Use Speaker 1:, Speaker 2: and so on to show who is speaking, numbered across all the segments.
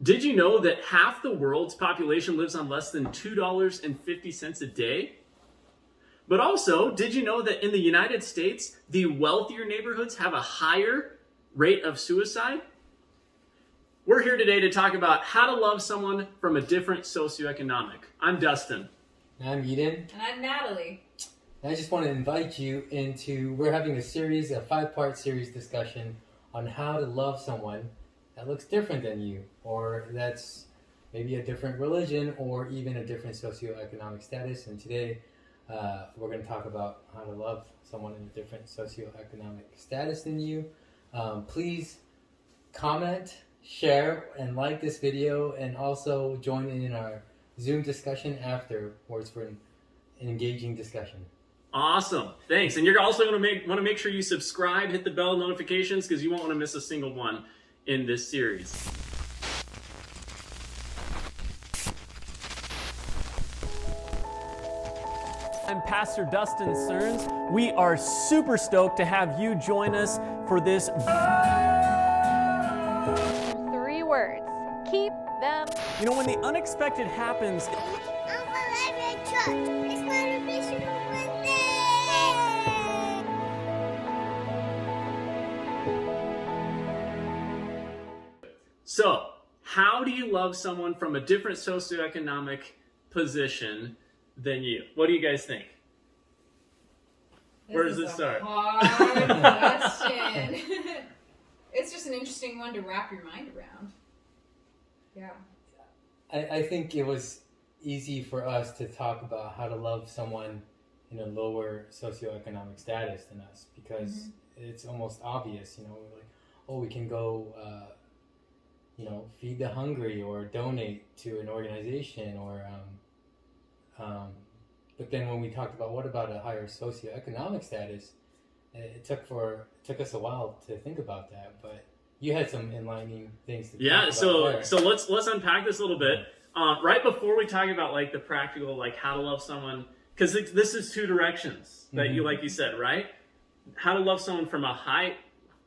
Speaker 1: Did you know that half the world's population lives on less than $2.50 a day? But also, did you know that in the United States, the wealthier neighborhoods have a higher rate of suicide? We're here today to talk about how to love someone from a different socioeconomic. I'm Dustin.
Speaker 2: And I'm Yoon.
Speaker 3: And I'm Natalie.
Speaker 2: And I just want to invite you we're having a 5-part series discussion on how to love someone that looks different than you, or that's maybe a different religion, or even a different socioeconomic status. And today, we're going to talk about how to love someone in a different socioeconomic status than you. Please comment, share, and like this video, and also join in our Zoom discussion afterwards for an engaging discussion.
Speaker 1: Awesome. Thanks. And you're also going to want to make sure you subscribe, hit the bell notifications, because you won't want to miss a single one in this series. I'm Pastor Dustin Serns. We are super stoked to have you join us for this.
Speaker 4: 3 words. Keep them.
Speaker 1: You know, when the unexpected happens, so, how do you love someone from a different socioeconomic position than you? What do you guys think? Where does it start?
Speaker 3: Hard question. It's just an interesting one to wrap your mind around. Yeah.
Speaker 2: I think it was easy for us to talk about how to love someone in a lower socioeconomic status than us, because it's almost obvious, we're like, we can go feed the hungry or donate to an organization, or but then when we talked about what about a higher socioeconomic status, it took us a while to think about that, but you had some enlightening things to talk about there.
Speaker 1: So let's unpack this a little bit. Right before we talk about like the practical, like how to love someone, because this is 2 directions that you said, right? How to love someone from a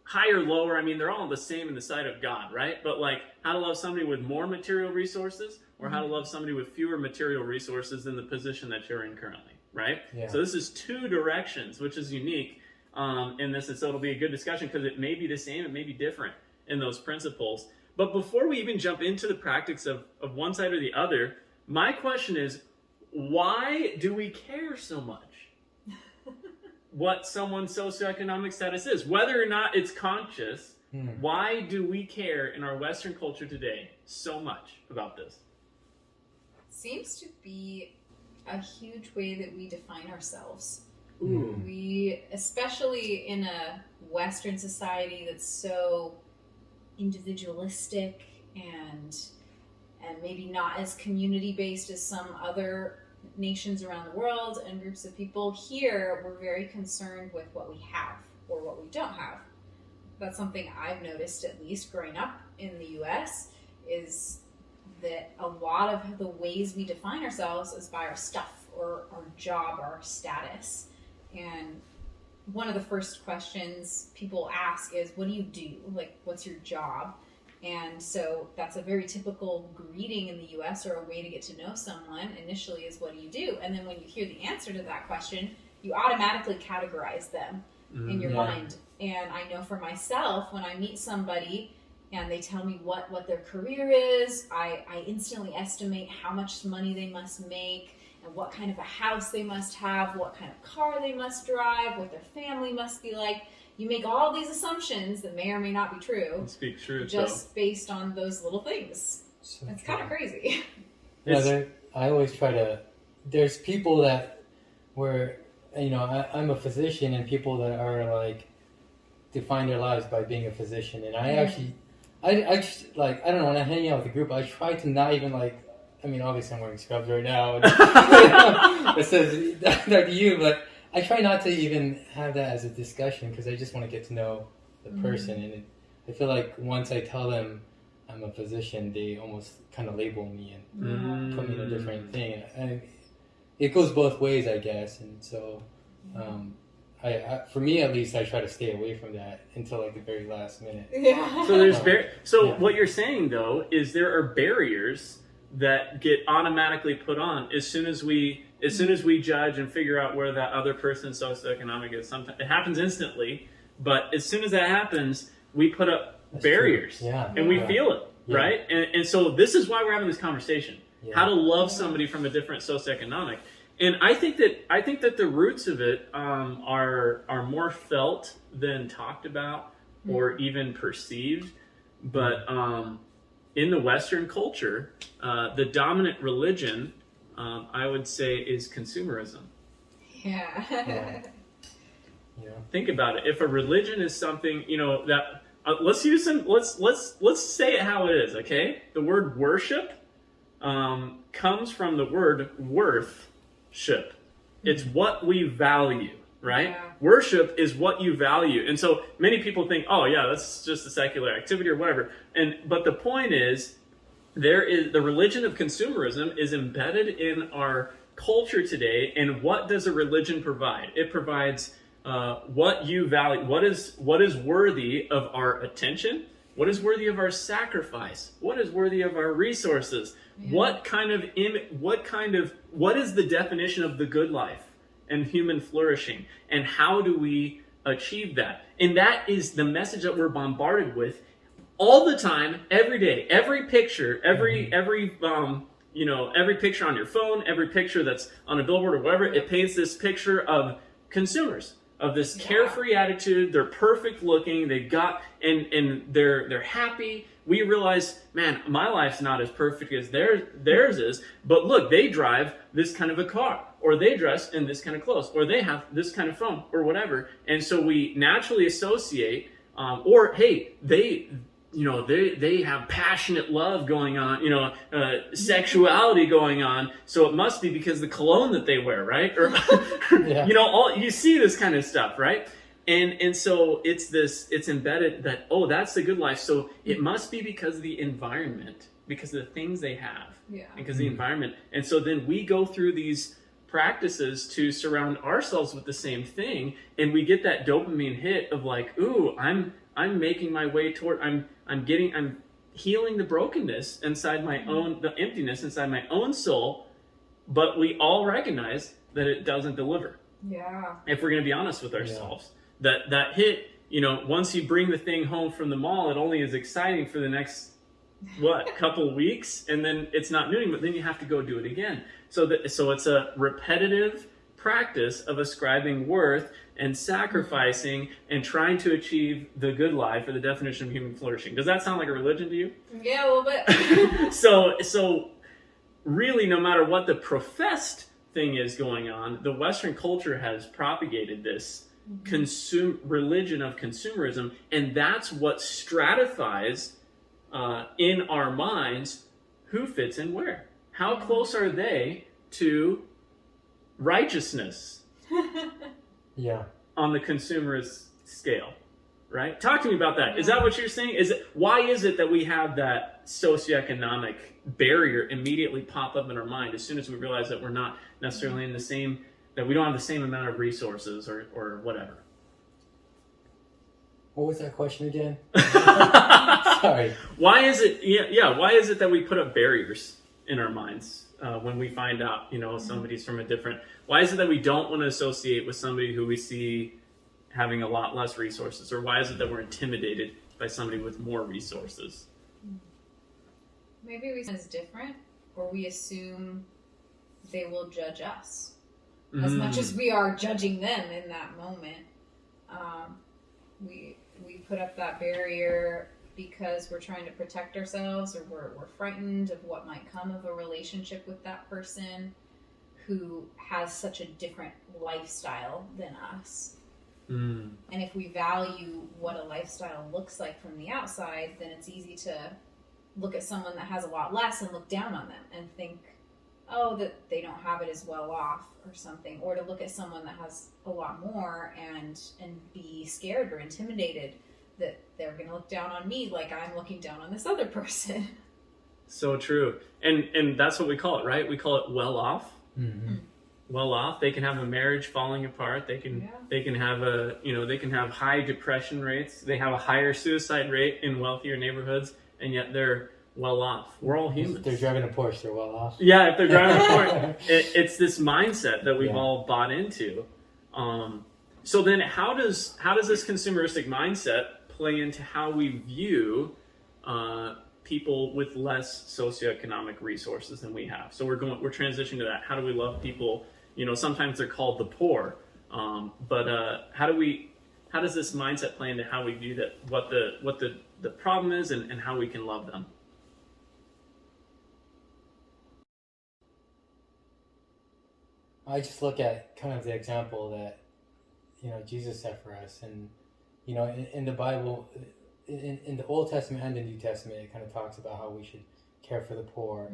Speaker 1: higher, lower. I mean, they're all the same in the sight of God, right? But like how to love somebody with more material resources, or how to love somebody with fewer material resources than the position that you're in currently, right?
Speaker 2: Yeah.
Speaker 1: So this is 2 directions, which is unique in this, and so it'll be a good discussion because it may be the same, it may be different in those principles. But before we even jump into the practice of one side or the other, my question is, why do we care so much what someone's socioeconomic status is? Whether or not it's conscious, why do we care in our Western culture today so much about this?
Speaker 3: Seems to be a huge way that we define ourselves.
Speaker 1: Ooh.
Speaker 3: We, especially in a Western society that's so individualistic and maybe not as community-based as some other nations around the world and groups of people, here we're very concerned with what we have or what we don't have. That's something I've noticed, at least growing up in the US, is that a lot of the ways we define ourselves is by our stuff or our job or our status. And one of the first questions people ask is, what do you do? Like, what's your job? And so that's a very typical greeting in the US, or a way to get to know someone initially, is what do you do? And then when you hear the answer to that question, you automatically categorize them in your mind. And I know for myself, when I meet somebody and they tell me what their career is, I instantly estimate how much money they must make, and what kind of a house they must have, what kind of car they must drive, what their family must be like. You make all these assumptions that may or may not be true.
Speaker 1: Speak truth,
Speaker 3: just based on those little things.
Speaker 2: So
Speaker 3: it's kind of crazy.
Speaker 2: Yeah, I always try to. There's people that I'm a physician, and people that are like define their lives by being a physician, and I just I don't know, when I hang out with a group, I try to not even obviously I'm wearing scrubs right now. It says that to you, but I try not to even have that as a discussion, because I just want to get to know the person. And I feel like once I tell them I'm a physician, they almost kind of label me and put me in a different thing. And it goes both ways, I guess. And so for me at least, I try to stay away from that until like the very last minute.
Speaker 3: Yeah.
Speaker 1: So there's
Speaker 2: Yeah.
Speaker 1: what you're saying though is there are barriers that get automatically put on as soon as we judge and figure out where that other person's socioeconomic is. Sometimes it happens instantly, but as soon as that happens, we put up
Speaker 2: That's
Speaker 1: barriers,
Speaker 2: true. Yeah.
Speaker 1: and we
Speaker 2: Yeah.
Speaker 1: feel it,
Speaker 2: Yeah.
Speaker 1: right? And so this is why we're having this conversation:
Speaker 2: Yeah.
Speaker 1: how to love somebody from a different socioeconomic. And I think that the roots of it are more felt than talked about or even perceived. But in the Western culture, the dominant religion, I would say, is consumerism.
Speaker 3: Yeah.
Speaker 2: Yeah.
Speaker 1: Think about it. If a religion is something, that let's say it how it is. Okay, the word worship comes from the word worth-ship. It's what we value, right?
Speaker 3: Yeah.
Speaker 1: Worship is what you value. And so many people think, oh yeah, that's just a secular activity or whatever. But the point is, the religion of consumerism is embedded in our culture today. And what does a religion provide? It provides what you value, what is worthy of our attention, what is worthy of our sacrifice, what is worthy of our resources.
Speaker 3: Yeah.
Speaker 1: What is the definition of the good life and human flourishing, and how do we achieve that? And that is the message that we're bombarded with all the time, every day, every picture, every picture on your phone, every picture that's on a billboard or whatever. It paints this picture of consumers, of this carefree attitude. They're perfect looking. They got and they're happy. We realize, man, my life's not as perfect as theirs is, but look, they drive this kind of a car, or they dress in this kind of clothes, or they have this kind of phone, or whatever. And so we naturally associate, or hey, they have passionate love going on, sexuality going on. So it must be because the cologne that they wear, right? Or,
Speaker 2: Yeah.
Speaker 1: you see this kind of stuff, right? And so it's embedded that, oh, that's the good life. So it must be because of the environment, because of the things they have, because of the environment. And so then we go through these practices to surround ourselves with the same thing, and we get that dopamine hit of like, ooh, I'm making my way toward, I'm healing the brokenness inside my own, the emptiness inside my own soul. But we all recognize that it doesn't deliver.
Speaker 3: Yeah.
Speaker 1: If we're going to be honest with ourselves, that hit, once you bring the thing home from the mall, it only is exciting for the next couple weeks, and then it's not new, but then you have to go do it again. So it's a repetitive practice of ascribing worth and sacrificing and trying to achieve the good life, or the definition of human flourishing. Does that sound like a religion to you?
Speaker 3: Yeah, a little bit.
Speaker 1: So really, no matter what the professed thing is going on, the Western culture has propagated this religion of consumerism, and that's what stratifies in our minds who fits in where. How close are they to righteousness
Speaker 2: Yeah.
Speaker 1: on the consumerist scale, right? Talk to me about that. Is that what you're saying? Why is it that we have that socioeconomic barrier immediately pop up in our mind as soon as we realize that we're not necessarily in the same, that we don't have the same amount of resources or whatever?
Speaker 2: What was that question again? Sorry.
Speaker 1: Why is it? Yeah. Why is it that we put up barriers in our minds when we find out, somebody's from a different? Why is it that we don't want to associate with somebody who we see having a lot less resources, or why is it that we're intimidated by somebody with more resources?
Speaker 3: Maybe we is different, or we assume they will judge us as much as we are judging them in that moment. We put up that barrier because we're trying to protect ourselves, or we're frightened of what might come of a relationship with that person who has such a different lifestyle than us. And if we value what a lifestyle looks like from the outside, then it's easy to look at someone that has a lot less and look down on them and think, oh, that they don't have it as well off or something, or to look at someone that has a lot more and be scared or intimidated that they're going to look down on me like I'm looking down on this other person.
Speaker 1: So true. And that's what we call it, right? We call it well off.
Speaker 2: Mm-hmm.
Speaker 1: well off. They can have a marriage falling apart. They can have they can have high depression rates. They have a higher suicide rate in wealthier neighborhoods, and yet they're well off. We're all humans.
Speaker 2: If they're driving a Porsche, they're well off.
Speaker 1: Yeah, if they're driving a Porsche, it's this mindset that we've all bought into. So then, how does this consumeristic mindset play into how we view people with less socioeconomic resources than we have? So we're transitioning to that. How do we love people? Sometimes they're called the poor, but how does this mindset play into how we view that? What the problem is, and how we can love them?
Speaker 2: I just look at kind of the example that Jesus set for us, and in the Bible, in the Old Testament and the New Testament, it kind of talks about how we should care for the poor,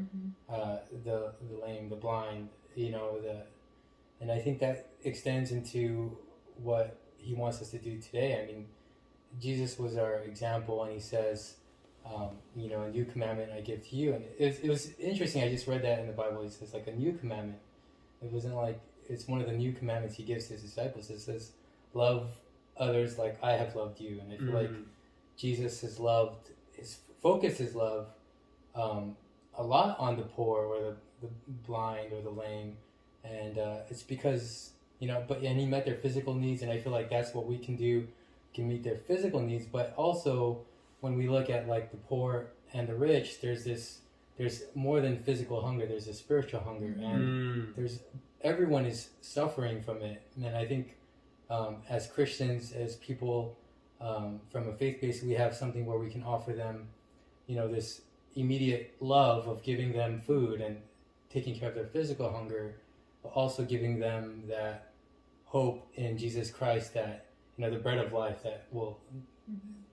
Speaker 2: the lame, the blind, and I think that extends into what he wants us to do today. I mean, Jesus was our example, and he says, a new commandment I give to you. And it was interesting. I just read that in the Bible. He says, like, a new commandment. It wasn't like it's one of the new commandments he gives to his disciples. It says, love others like I have loved you. And I feel like Jesus has loved, his focus is love a lot on the poor or the blind or the lame. And it's because, and he met their physical needs. And I feel like that's what we can do, can meet their physical needs. But also when we look at like the poor and the rich, there's more than physical hunger. There's a spiritual hunger, and everyone is suffering from it. And I think as Christians, as people from a faith base, we have something where we can offer them, this immediate love of giving them food and taking care of their physical hunger, but also giving them that hope in Jesus Christ, that the bread of life that will,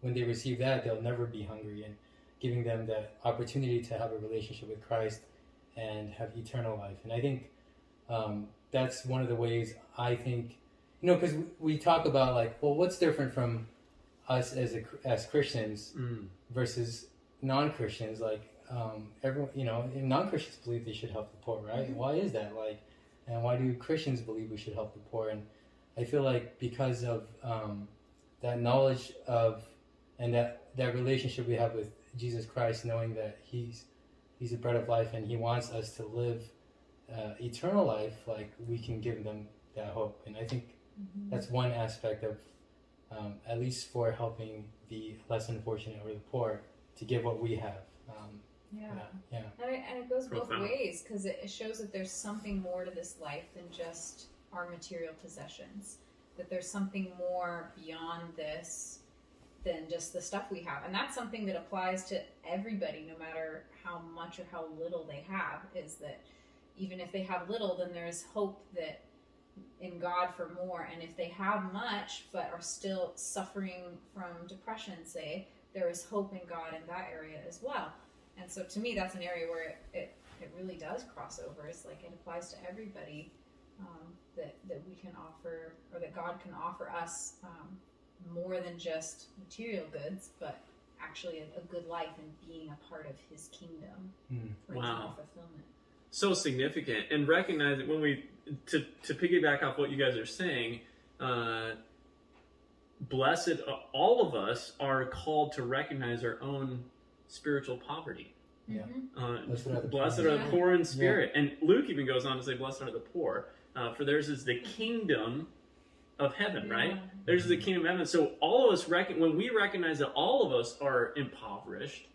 Speaker 2: when they receive that, they'll never be hungry, and giving them that opportunity to have a relationship with Christ and have eternal life. And I think that's one of the ways I think, because we talk about like, well, what's different from us as Christians versus non-Christians? Like everyone, non-Christians believe they should help the poor, right? Why is that? Like, and why do Christians believe we should help the poor? And I feel like because of that knowledge of, and that relationship we have with Jesus Christ, knowing that he's the bread of life and he wants us to live eternal life, like we can give them that hope. And I think that's one aspect of, at least for helping the less unfortunate or the poor, to give what we have.
Speaker 3: And it goes both ways, because it shows that there's something more to this life than just our material possessions, that there's something more beyond this than just the stuff we have. And that's something that applies to everybody, no matter how much or how little they have, is that even if they have little, then there's hope that in God for more. And if they have much but are still suffering from depression, say, there is hope in God in that area as well. And so to me, that's an area where it really does cross over. It's like it applies to everybody, that we can offer, or that God can offer us more than just material goods, but actually a good life and being a part of his kingdom for eternal fulfillment.
Speaker 1: So significant. And recognize that when to piggyback off what you guys are saying, blessed, all of us are called to recognize our own spiritual poverty. Blessed are the poor in spirit. And Luke even goes on to say, blessed are the poor, for theirs is the kingdom of heaven, right? Theirs is the kingdom of heaven. So all of us, when we recognize that all of us are impoverished,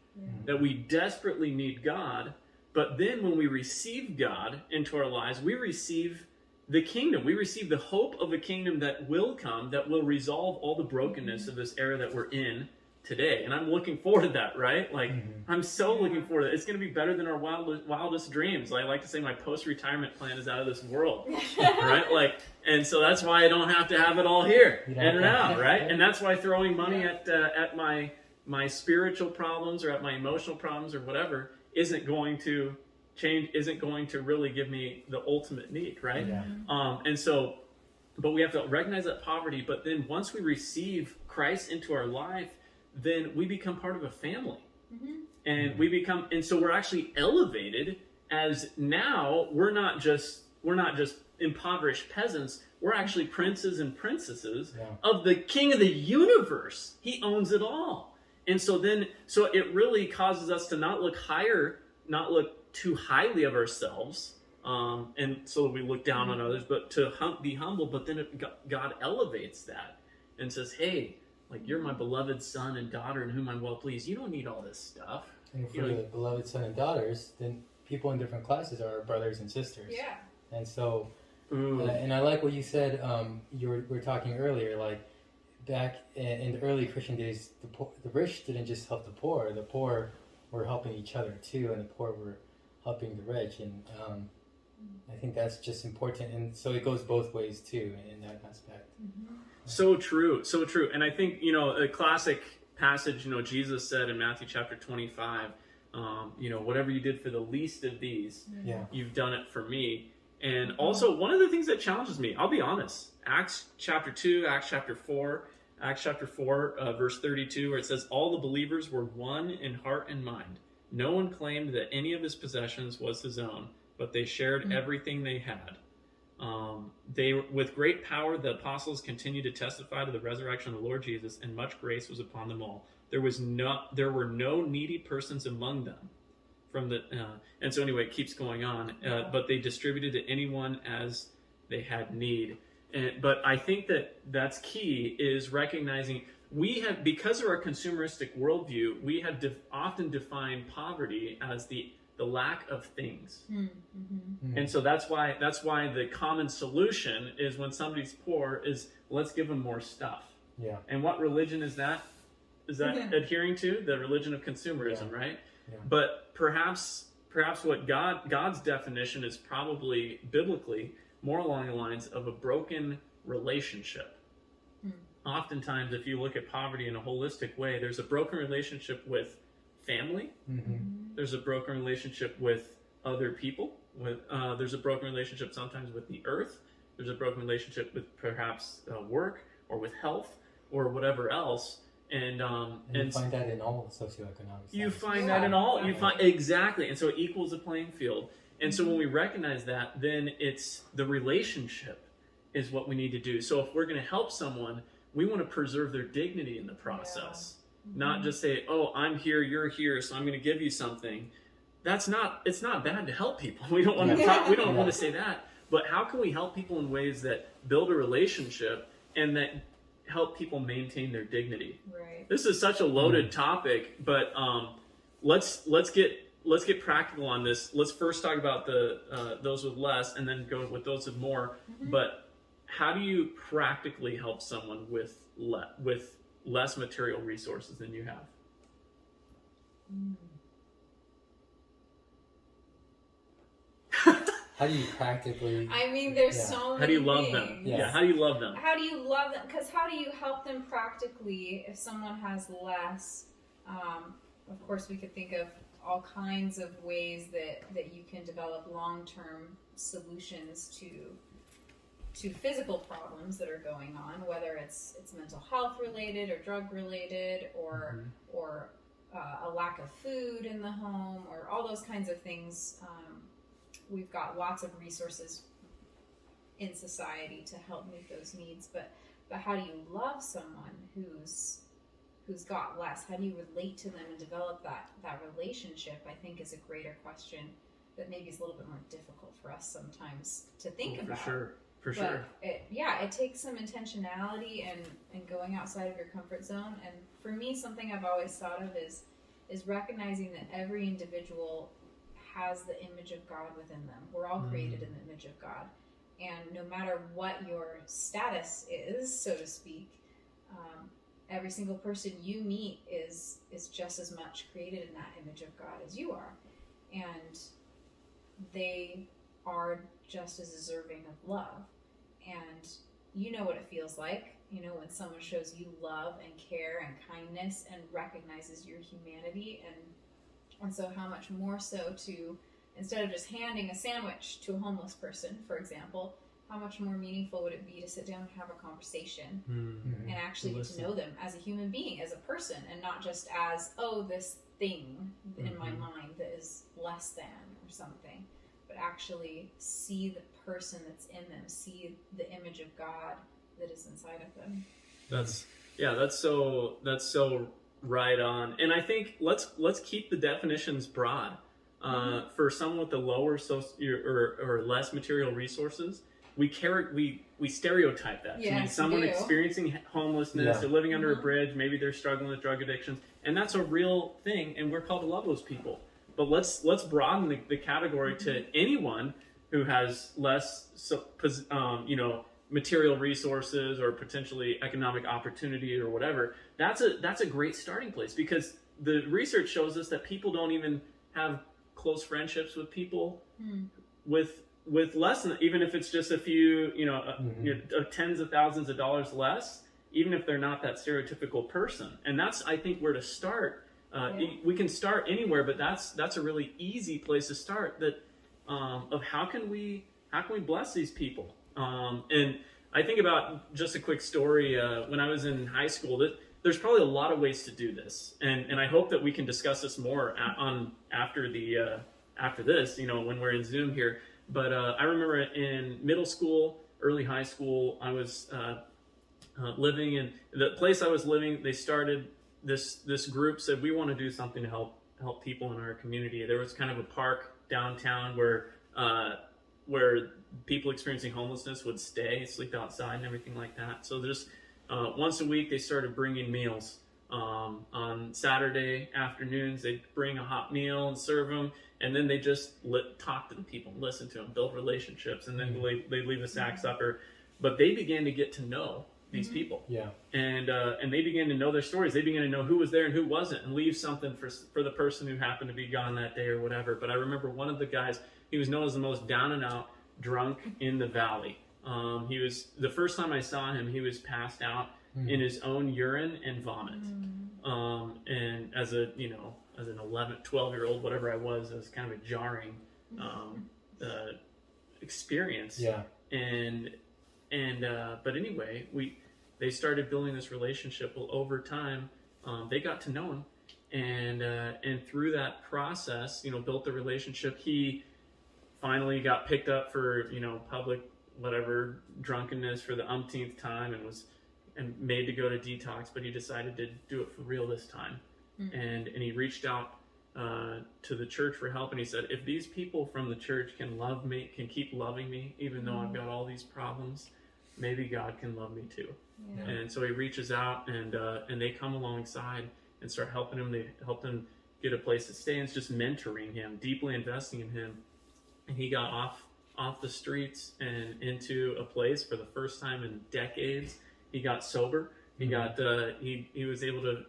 Speaker 1: that we desperately need God, but then when we receive God into our lives, we receive the kingdom. We receive the hope of a kingdom that will come, that will resolve all the brokenness of this era that we're in today. And I'm looking forward to that, right? Like, I'm so looking forward to it. It's going to be better than our wildest dreams. I like to say my post-retirement plan is out of this world, right? Like, and so that's why I don't have to have it all here and now, right? And that's why throwing money at my spiritual problems or at my emotional problems or whatever isn't going to change, isn't going to really give me the ultimate need, right? And so, but we have to recognize that poverty. But then once we receive Christ into our life, then we become part of a family. And we become, and so we're actually elevated as now we're not just impoverished peasants. We're actually princes and princesses
Speaker 2: Yeah.
Speaker 1: of the king of the universe. He owns it all. And so it really causes us to not look too highly of ourselves, and so we look down on others, but to be humble. But then God elevates that and says, hey, like, you're my beloved son and daughter in whom I'm well pleased. You don't need all this stuff.
Speaker 2: And for the beloved son and daughters, then people in different classes are our brothers and sisters.
Speaker 3: Yeah.
Speaker 2: And so, and I like what you said. We were talking earlier, like back in the early Christian days, the rich didn't just help the poor. The poor were helping each other too, and the poor were helping the rich. And I think that's just important. And so it goes both ways too in that aspect.
Speaker 3: Mm-hmm.
Speaker 1: So true, so true. And I think, a classic passage, Jesus said in Matthew chapter 25, whatever you did for the least of these, you've done it for me. And also, one of the things that challenges me, I'll be honest, Acts chapter 2, Acts chapter 4, verse 32, where it says, all the believers were one in heart and mind. No one claimed that any of his possessions was his own, but they shared everything they had. With great power, the apostles continued to testify to the resurrection of the Lord Jesus, and much grace was upon them all. There were no needy persons among them. And so anyway, it keeps going on. But they distributed to anyone as they had need. But I think that's key, is recognizing because of our consumeristic worldview, we have often defined poverty as the lack of things.
Speaker 3: Mm-hmm.
Speaker 1: And so that's why the common solution is, when somebody's poor, is let's give them more stuff.
Speaker 2: Yeah.
Speaker 1: And what religion is that? Is that adhering to? The religion of consumerism, right?
Speaker 2: Yeah.
Speaker 1: But perhaps what God's definition is probably biblically more along the lines of a broken relationship. Oftentimes, if you look at poverty in a holistic way, there's a broken relationship with family. There's a broken relationship with other people. There's a broken relationship sometimes with the earth. There's a broken relationship with perhaps work, or with health, or whatever else. And
Speaker 2: you find that in all socioeconomic.
Speaker 1: You find that in all. You find exactly, and so it equals the playing field. And so when we recognize that, then it's the relationship is what we need to do. So if we're going to help someone, we want to preserve their dignity in the process. Not just say, oh, I'm here, you're here, so I'm going to give you something. It's not bad to help people. We don't want to want to say that. But how can we help people in ways that build a relationship and that help people maintain their dignity?
Speaker 3: Right.
Speaker 1: This is such a loaded topic, but let's get practical on this. Let's first talk about those with less, and then go with those with more. But how do you practically help someone with less material resources than you have?
Speaker 2: How do you practically?
Speaker 3: I mean, there's so many.
Speaker 1: How do you love
Speaker 3: things.
Speaker 1: them? Yeah. How do you love them?
Speaker 3: How do you love them? Because how do you help them practically if someone has less? Of course, we could think of all kinds of ways that you can develop long-term solutions to physical problems that are going on, whether it's mental health related or drug related, or a lack of food in the home, or all those kinds of things. We've got lots of resources in society to help meet those needs, but how do you love someone who's got less? How do you relate to them and develop that relationship? I think is a greater question that maybe is a little bit more difficult for us sometimes to think about.
Speaker 1: For sure.
Speaker 3: It takes some intentionality and going outside of your comfort zone. And for me, something I've always thought of is recognizing that every individual has the image of God within them. We're all created in the image of God. And no matter what your status is, so to speak, every single person you meet is just as much created in that image of God as you are. And they are just as deserving of love. And you know what it feels like, when someone shows you love and care and kindness and recognizes your humanity. And so how much more so to, instead of just handing a sandwich to a homeless person, for example, how much more meaningful would it be to sit down and have a conversation and actually get to know them as a human being, as a person, and not just as, this thing in my mind that is less than or something, but actually see the person that's in them, see the image of God that is inside of them.
Speaker 1: That's so right on. And I think let's keep the definitions broad. For someone with the lower or less material resources, we stereotype that to mean someone experiencing homelessness, they're living under a bridge, maybe they're struggling with drug addictions, and that's a real thing, and we're called to love those people. But let's broaden the category to anyone who has less material resources or potentially economic opportunity or whatever. That's a great starting place, because the research shows us that people don't even have close friendships with people with less than, even if it's just a few tens of thousands of dollars less, even if they're not that stereotypical person. And that's, I think, where to start. We can start anywhere, but that's a really easy place to start, that of how can we bless these people. And I think about just a quick story. When I was in high school, there's probably a lot of ways to do this, and I hope that we can discuss this more after this, when we're in Zoom here. But I remember in middle school, early high school, I was living in the place I was living. They started this group, said we want to do something to help people in our community. There was kind of a park downtown where people experiencing homelessness would sleep outside and everything like that. So just once a week, they started bringing meals. On Saturday afternoons, they'd bring a hot meal and serve them, and then they just talk to the people, listen to them, build relationships, and then they'd leave a sack supper. But they began to get to know these people, and they began to know their stories. They began to know who was there and who wasn't, and leave something for the person who happened to be gone that day or whatever. But I remember one of the guys, he was known as the most down and out drunk in the valley. He was, the first time I saw him, he was passed out in his own urine and vomit. And as an 11, 12-year-old, whatever I was, it was kind of a jarring experience. Yeah. But anyway, they started building this relationship. Well, over time, they got to know him, and through that process, built the relationship. He finally got picked up for public whatever drunkenness for the umpteenth time, and made to go to detox, but he decided to do it for real this time. And he reached out to the church for help, and he said, if these people from the church can love me, can keep loving me, even though I've got all these problems, maybe God can love me too. Yeah. And so he reaches out, and they come alongside and start helping him. They helped him get a place to stay, and it's just mentoring him, deeply investing in him. And he got off the streets and into a place for the first time in decades. He got sober. He got he was able to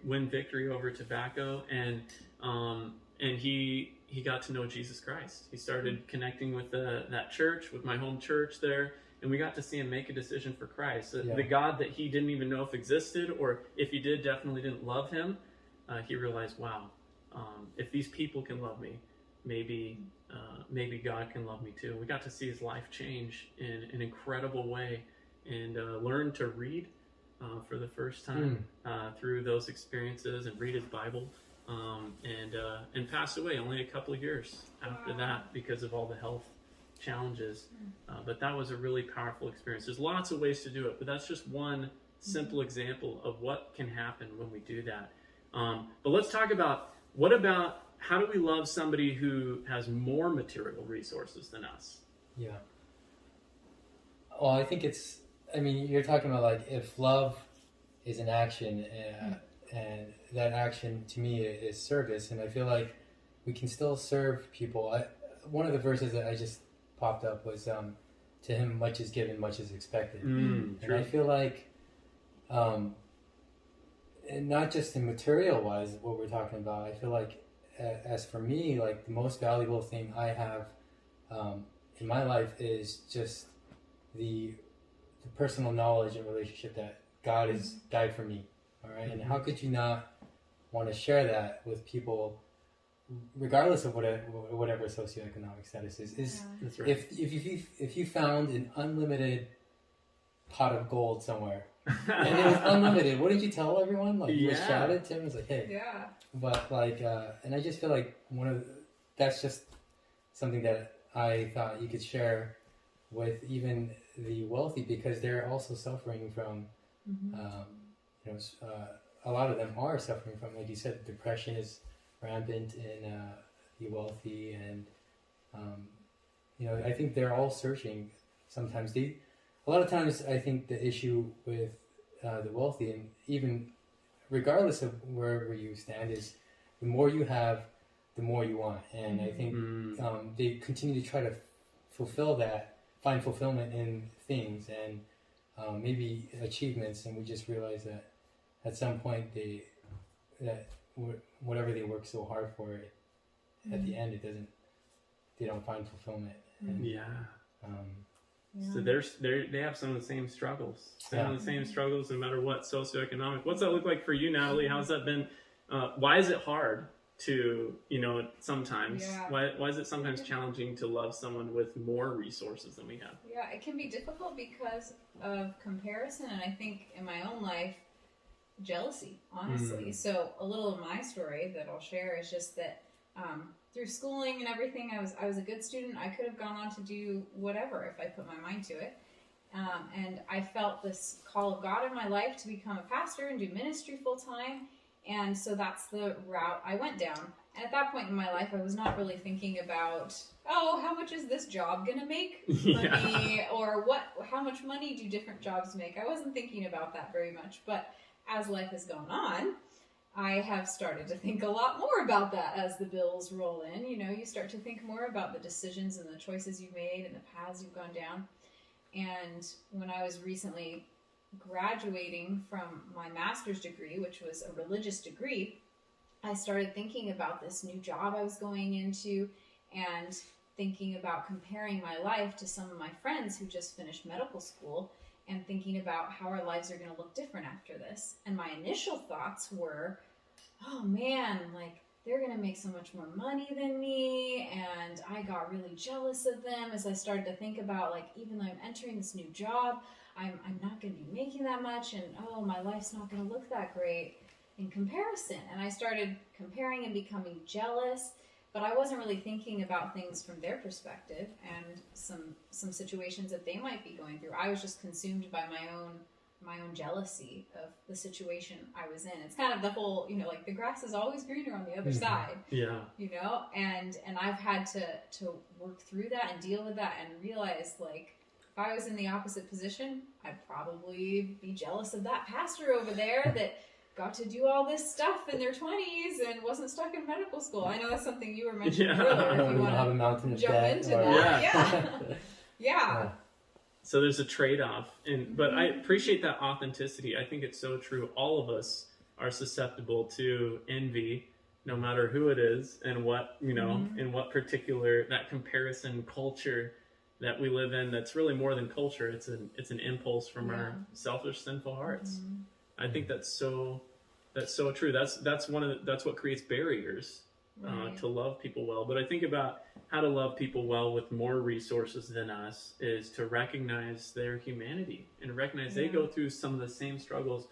Speaker 1: win victory over tobacco, and he got to know Jesus Christ. He started connecting with that church, with my home church there, and we got to see him make a decision for Christ. The God that he didn't even know if existed, or if he did, definitely didn't love him. He realized, wow, if these people can love me, maybe God can love me too. We got to see his life change in an incredible way, and learn to read for the first time through those experiences, and read his Bible, and passed away only a couple of years after that because of all the health challenges. But that was a really powerful experience. There's lots of ways to do it, but that's just one simple example of what can happen when we do that. But let's talk about, how do we love somebody who has more material resources than us?
Speaker 2: Yeah. Well, I think you're talking about like if love is an action, and that action to me is service, and I feel like we can still serve people. One of the verses that I just popped up was, to him much is given, much is expected. And I feel like, and not just in material wise, what we're talking about, I feel like as for me, like the most valuable thing I have in my life is just the personal knowledge and relationship that God has died for me. All right. And how could you not want to share that with people, regardless of whatever socioeconomic status is? That's right. If you found an unlimited pot of gold somewhere, and it was unlimited, what did you tell everyone? Like, you just shouted to him, it was like, hey. Yeah. But like, and I just feel like that's just something that I thought you could share with even the wealthy, because they're also suffering from, a lot of them are suffering from, like you said, depression is rampant in the wealthy, and I think they're all searching. Sometimes a lot of times, I think the issue with the wealthy, and even regardless of wherever you stand, is the more you have, the more you want, and I think they continue to try to find fulfillment in things and maybe achievements, and we just realize that at some point whatever they work so hard for, at the end they don't find fulfillment. And,
Speaker 1: So they have some of the same struggles. Some of the same struggles no matter what, socioeconomic. What's that look like for you, Natalie? How's that been? Why is it hard to, sometimes, why is it sometimes challenging to love someone with more resources than we have?
Speaker 3: Yeah, it can be difficult because of comparison, and I think in my own life, jealousy, honestly. So a little of my story that I'll share is just that through schooling and everything, I was a good student. I could have gone on to do whatever if I put my mind to it. And I felt this call of God in my life to become a pastor and do ministry full time. And so that's the route I went down. And at that point in my life, I was not really thinking about, how much is this job going to make for me? Or how much money do different jobs make? I wasn't thinking about that very much. But as life has gone on, I have started to think a lot more about that as the bills roll in. You start to think more about the decisions and the choices you've made and the paths you've gone down. And when I was recently graduating from my master's degree, which was a religious degree, I started thinking about this new job I was going into and thinking about comparing my life to some of my friends who just finished medical school, and thinking about how our lives are going to look different after this. And my initial thoughts were, oh man, they're going to make so much more money than me. And I got really jealous of them as I started to think about, even though I'm entering this new job, I'm not going to be making that much. And my life's not going to look that great in comparison. And I started comparing and becoming jealous. But I wasn't really thinking about things from their perspective and some situations that they might be going through. I was just consumed by my own jealousy of the situation I was in. It's kind of the whole, the grass is always greener on the other side.
Speaker 1: Yeah.
Speaker 3: And I've had to work through that and deal with that and realize, if I was in the opposite position, I'd probably be jealous of that pastor over there that got to do all this stuff in their 20s and wasn't stuck in medical school. I know that's something you were mentioning earlier. If you want to jump into that. Yeah.
Speaker 1: So there's a trade-off, but I appreciate that authenticity. I think it's so true. All of us are susceptible to envy, no matter who it is and what, in what particular, that comparison culture that we live in. That's really more than culture. It's an impulse from our selfish, sinful hearts. I think that's so true. That's what creates barriers to love people well. But I think about how to love people well with more resources than us is to recognize their humanity and recognize they go through some of the same struggles,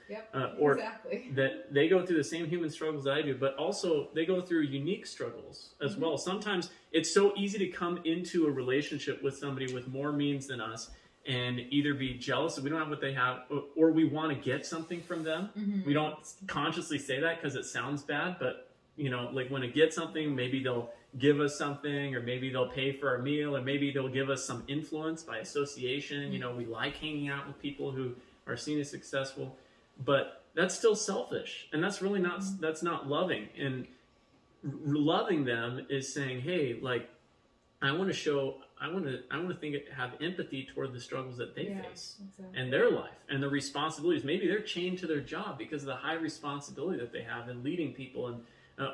Speaker 1: or
Speaker 3: exactly.
Speaker 1: that they go through the same human struggles I do, but also they go through unique struggles as well. Sometimes it's so easy to come into a relationship with somebody with more means than us and either be jealous that we don't have what they have, or we want to get something from them. We don't consciously say that because it sounds bad, but when it gets something, maybe they'll give us something, or maybe they'll pay for our meal, or maybe they'll give us some influence by association. We like hanging out with people who are seen as successful, but that's still selfish, and that's really not that's not loving. And loving them is saying, hey, I want to have empathy toward the struggles that they face and their life and the responsibilities. Maybe they're chained to their job because of the high responsibility that they have in leading people, and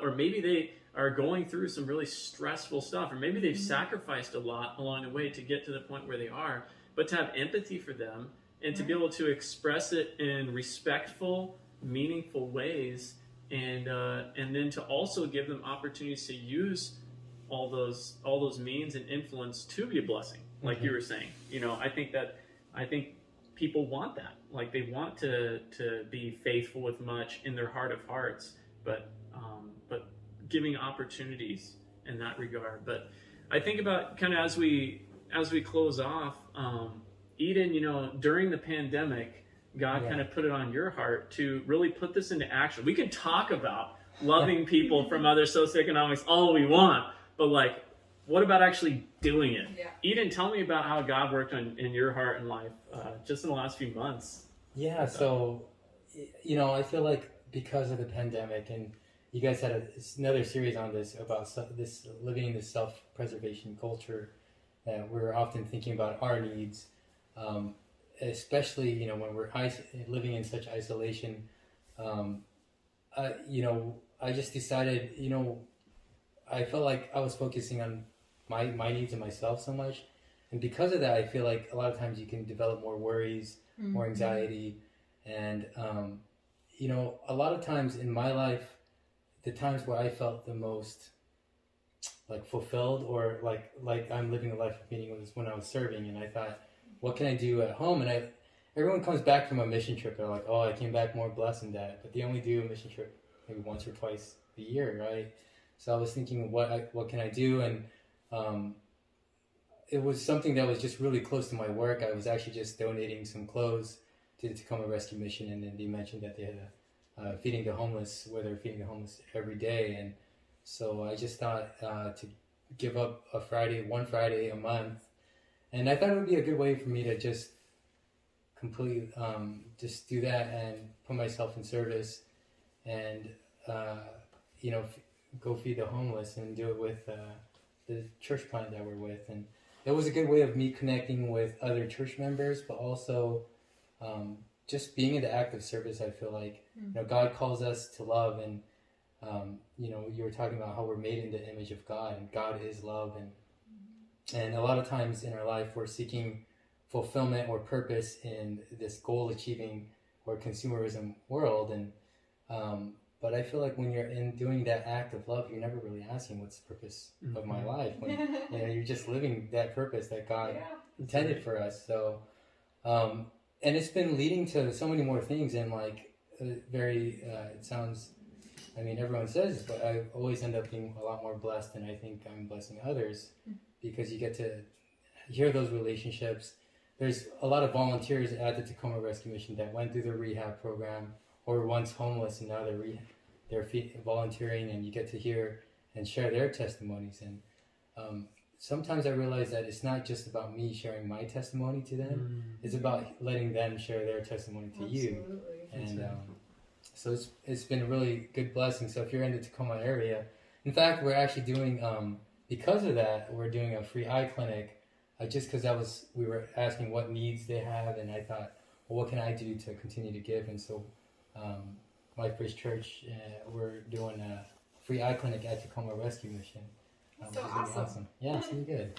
Speaker 1: or maybe they are going through some really stressful stuff, or maybe they've sacrificed a lot along the way to get to the point where they are. But to have empathy for them and to be able to express it in respectful, meaningful ways, and then to also give them opportunities to use all those means and influence to be a blessing, like you were saying. I think people want that. They want to be faithful with much in their heart of hearts, but giving opportunities in that regard. But I think about kind of as we as we close off, Eden, during the pandemic, God kind of put it on your heart to really put this into action. We can talk about loving people from other socioeconomics all we want, but like, what about actually doing it?
Speaker 3: Yeah.
Speaker 1: Eden, tell me about how God worked in your heart and life just in the last few months.
Speaker 2: Yeah, so, I feel like because of the pandemic, and you guys had another series on this about this living in this self-preservation culture, that we're often thinking about our needs, especially, when we're living in such isolation. I just decided, I felt like I was focusing on my needs and myself so much. And because of that, I feel like a lot of times you can develop more worries, more anxiety. And, a lot of times in my life, the times where I felt the most like fulfilled or like I'm living a life of meaning was when I was serving. And I thought, what can I do at home? And everyone comes back from a mission trip. They're like, oh, I came back more blessed than that. But they only do a mission trip maybe once or twice a year, right? So I was thinking, what can I do? And it was something that was just really close to my work. I was actually just donating some clothes to the Tacoma Rescue Mission, and then they mentioned that they had feeding the homeless, where they're feeding the homeless every day. And so I just thought to give up one Friday a month. And I thought it would be a good way for me to just completely just do that and put myself in service and, go feed the homeless and do it with the church plant that we're with. And it was a good way of me connecting with other church members, but also just being in the act of service. I feel like, God calls us to love, and, you were talking about how we're made in the image of God, and God is love. And a lot of times in our life, we're seeking fulfillment or purpose in this goal-achieving or consumerism world. And but I feel like when you're in doing that act of love, you're never really asking what's the purpose of my life. When you're just living that purpose that God intended for us. So, and it's been leading to so many more things. And like it sounds, everyone says it, but I always end up being a lot more blessed than I think I'm blessing others, because you get to hear those relationships. There's a lot of volunteers at the Tacoma Rescue Mission that went through the rehab program or were once homeless, and now they're volunteering, and you get to hear and share their testimonies. And sometimes I realize that it's not just about me sharing my testimony to them. It's about letting them share their testimony to you. And so it's been a really good blessing. So if you're in the Tacoma area, in fact, we're actually doing, because of that, we're doing a free eye clinic, just because we were asking what needs they have, and I thought, well, what can I do to continue to give? And so Life Bridge Church, we're doing a free eye clinic at Tacoma Rescue Mission.
Speaker 3: So awesome.
Speaker 2: Yeah, it's really good.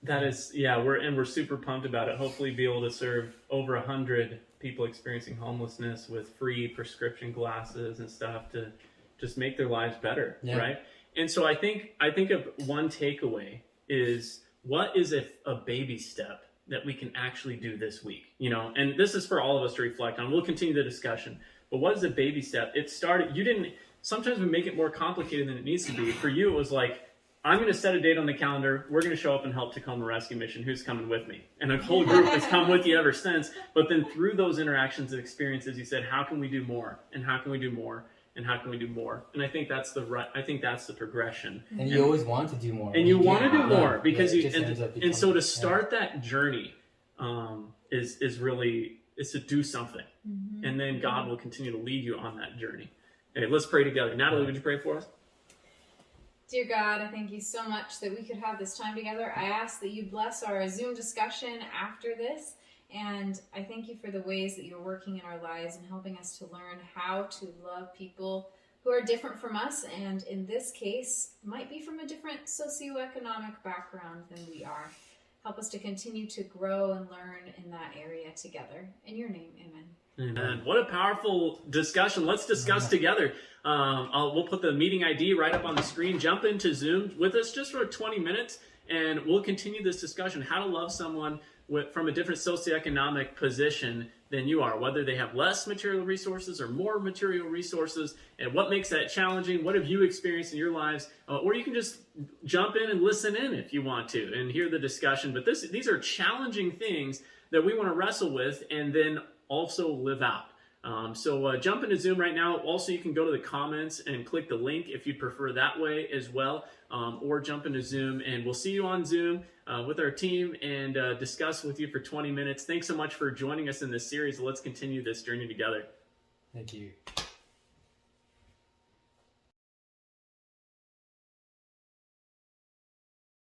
Speaker 1: That is, we're super pumped about it. Hopefully be able to serve over 100 people experiencing homelessness with free prescription glasses and stuff to just make their lives better, right? And so I think of one takeaway is, what is a baby step that we can actually do this week? And this is for all of us to reflect on. We'll continue the discussion. But what is a baby step? Sometimes we make it more complicated than it needs to be. For you, it was like, I'm going to set a date on the calendar. We're going to show up and help Tacoma Rescue Mission. Who's coming with me? And a whole group has come with you ever since. But then through those interactions and experiences, you said, how can we do more? And how can we do more? And how can we do more? And I think that's the progression.
Speaker 2: And you always want to do more.
Speaker 1: And you want to do more because so to start that journey is to do something. And then God will continue to lead you on that journey. Okay, let's pray together. Natalie, would you pray for us?
Speaker 3: Dear God, I thank you so much that we could have this time together. I ask that you bless our Zoom discussion after this. And I thank you for the ways that you're working in our lives and helping us to learn how to love people who are different from us, and in this case, might be from a different socioeconomic background than we are. Help us to continue to grow and learn in that area together. In your name, amen.
Speaker 1: Amen. What a powerful discussion. Let's discuss together. We'll put the meeting ID right up on the screen. Jump into Zoom with us just for 20 minutes, and we'll continue this discussion, how to love someone from a different socioeconomic position than you are, whether they have less material resources or more material resources, and what makes that challenging, what have you experienced in your lives, or you can just jump in and listen in if you want to and hear the discussion. But these are challenging things that we want to wrestle with and then also live out. So jump into Zoom right now. Also, you can go to the comments and click the link if you'd prefer that way as well, or jump into Zoom, and we'll see you on Zoom with our team and discuss with you for 20 minutes. Thanks so much for joining us in this series. Let's continue this journey together.
Speaker 2: Thank you.